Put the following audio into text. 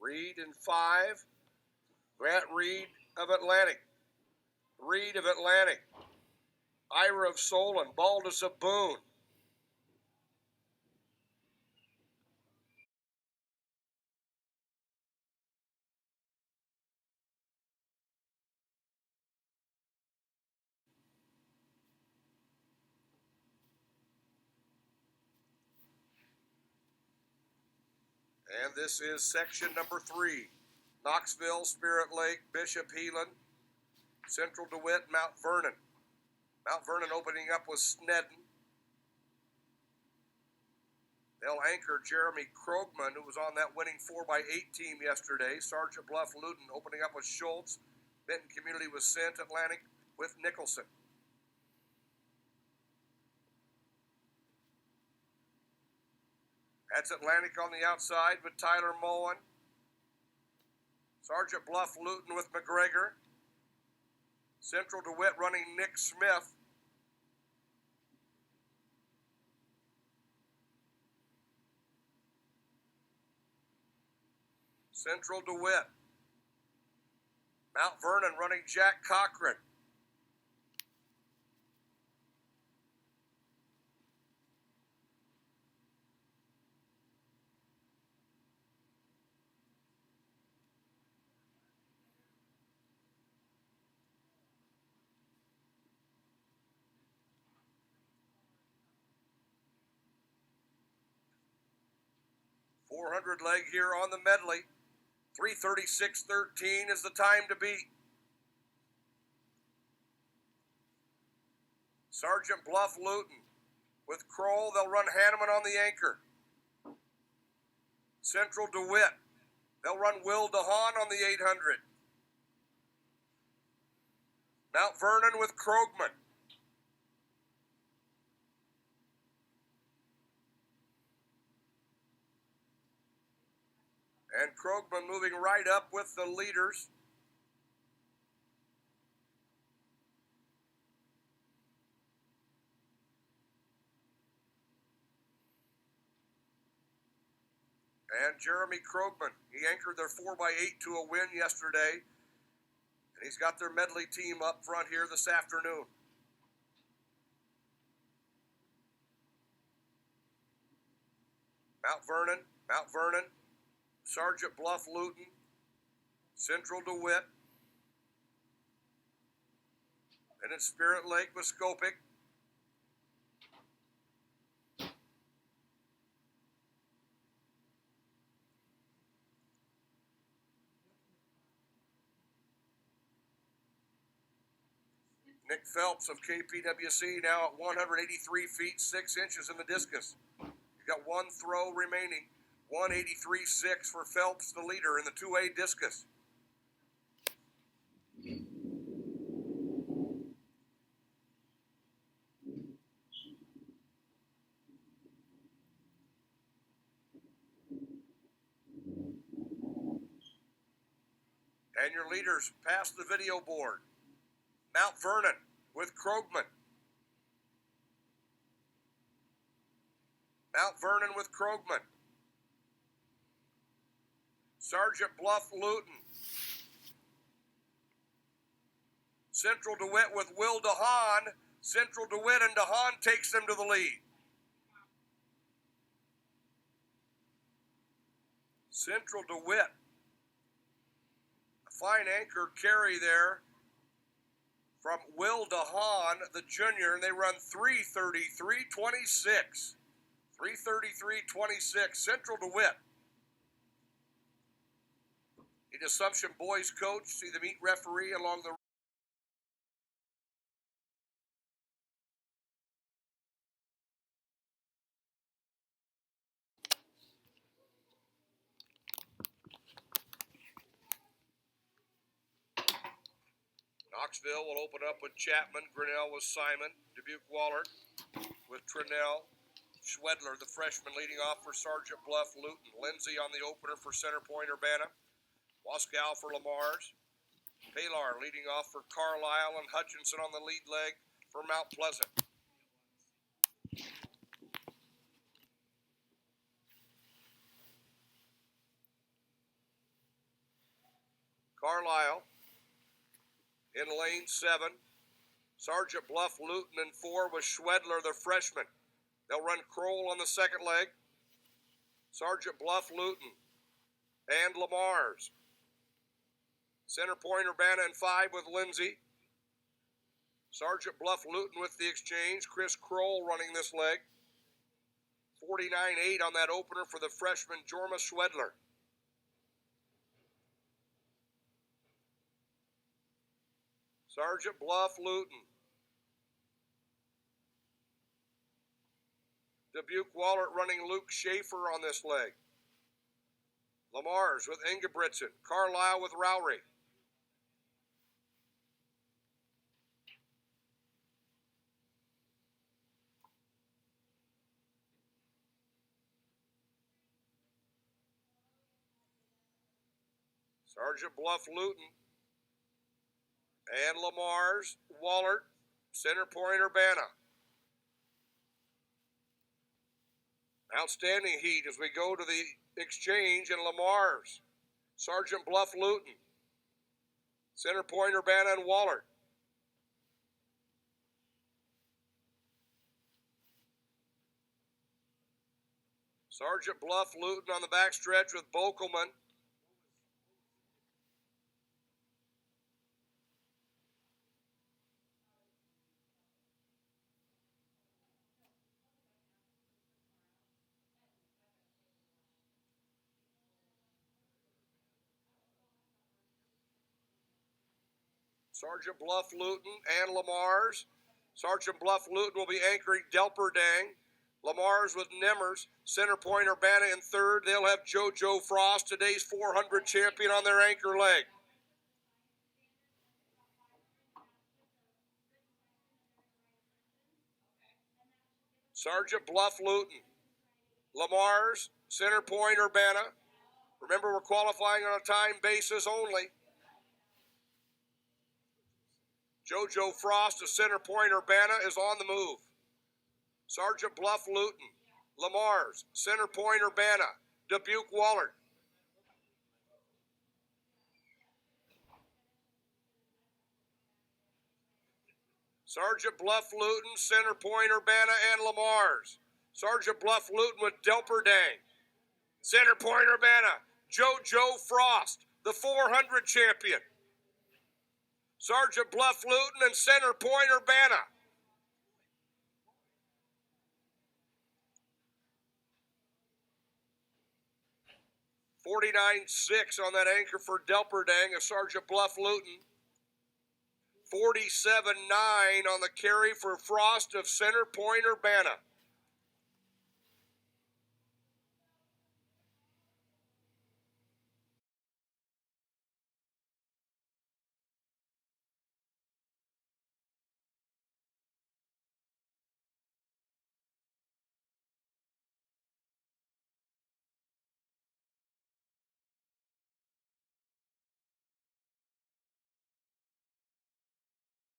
Reed in 5. Grant Reed of Atlantic. Reed of Atlantic. Ira of Solon. Baldus of Boone. And this is section number 3. Knoxville, Spirit Lake, Bishop Heelan, Central DeWitt, Mount Vernon. Mount Vernon opening up with Snedden. They'll anchor Jeremy Krogman, who was on that winning 4x8 team yesterday. Sergeant Bluff Luton opening up with Schultz. Benton Community with Sent. Atlantic with Nicholson. That's Atlantic on the outside with Tyler Mullen. Sergeant Bluff Luton with McGregor. Central DeWitt running Nick Smith. Central DeWitt. Mount Vernon running Jack Cochran. .400 leg here on the medley. 3:36:13 is the time to beat. Sergeant Bluff Luton with Kroll. They'll run Hanneman on the anchor. Central DeWitt. They'll run Will DeHaan on the 800. Mount Vernon with Krogman. And Krogman moving right up with the leaders. And Jeremy Krogman, he anchored their 4x8 to a win yesterday. And he's got their medley team up front here this afternoon. Mount Vernon, Sergeant Bluff Luton, Central DeWitt, and it's Spirit Lake with Skopic. Nick Phelps of KPWC now at 183 feet 6 inches in the discus. You've got one throw remaining. 183.6 for Phelps, the leader in the 2A discus. And your leaders past the video board. Mount Vernon with Krogman. Mount Vernon with Krogman. Sergeant Bluff Luton. Central DeWitt with Will DeHaan. Central DeWitt and DeHaan takes them to the lead. Central DeWitt. A fine anchor carry there from Will DeHaan, the junior, and they run 3:33.26. 3:33.26. Central DeWitt. Need Assumption boys coach. See the meet referee along the Knoxville will open up with Chapman. Grinnell with Simon. Dubuque Waller with Trinnell. Schwedler, the freshman, leading off for Sergeant Bluff Luton. Lindsay on the opener for Center Point Urbana. Waskow for Lamar's. Palar leading off for Carlisle, and Hutchinson on the lead leg for Mount Pleasant. Carlisle in lane 7. Sergeant Bluff Luton in 4 with Schwedler, the freshman. They'll run Kroll on the second leg. Sergeant Bluff Luton and Lamar's. Center Point Urbana in 5 with Lindsay. Sergeant Bluff Luton with the exchange. Chris Kroll running this leg. 49.8 on that opener for the freshman Jorma Schwedler. Sergeant Bluff Luton. Dubuque Wahlert running Luke Schaefer on this leg. Lamar's with Ingebrigtsen. Carlisle with Rowry. Sergeant Bluff Luton and Lamar's, Wahlert, Center Point Urbana. Outstanding heat as we go to the exchange in Lamar's. Sergeant Bluff Luton, Center Point Urbana and Wahlert. Sergeant Bluff Luton on the backstretch with Bokelman. Sergeant Bluff Luton and Lamar's. Sergeant Bluff Luton will be anchoring Delperdang. Lamar's with Nemmers. Center Point Urbana in 3rd. They'll have JoJo Frost, today's 400 champion, on their anchor leg. Sergeant Bluff Luton. Lamar's, Center Point Urbana. Remember, we're qualifying on a time basis only. JoJo Frost of Center Point Urbana is on the move. Sergeant Bluff Luton, Lamar's, Center Point Urbana, Dubuque Wahlert. Sergeant Bluff Luton, Center Point Urbana, and Lamar's. Sergeant Bluff Luton with Delperdang. Center Point Urbana, JoJo Frost, the 400 champion. Sergeant Bluff Luton and Center Point Urbana. $49.6 on that anchor for Delperdang of Sergeant Bluff Luton. $47.9 on the carry for Frost of Center Point Urbana.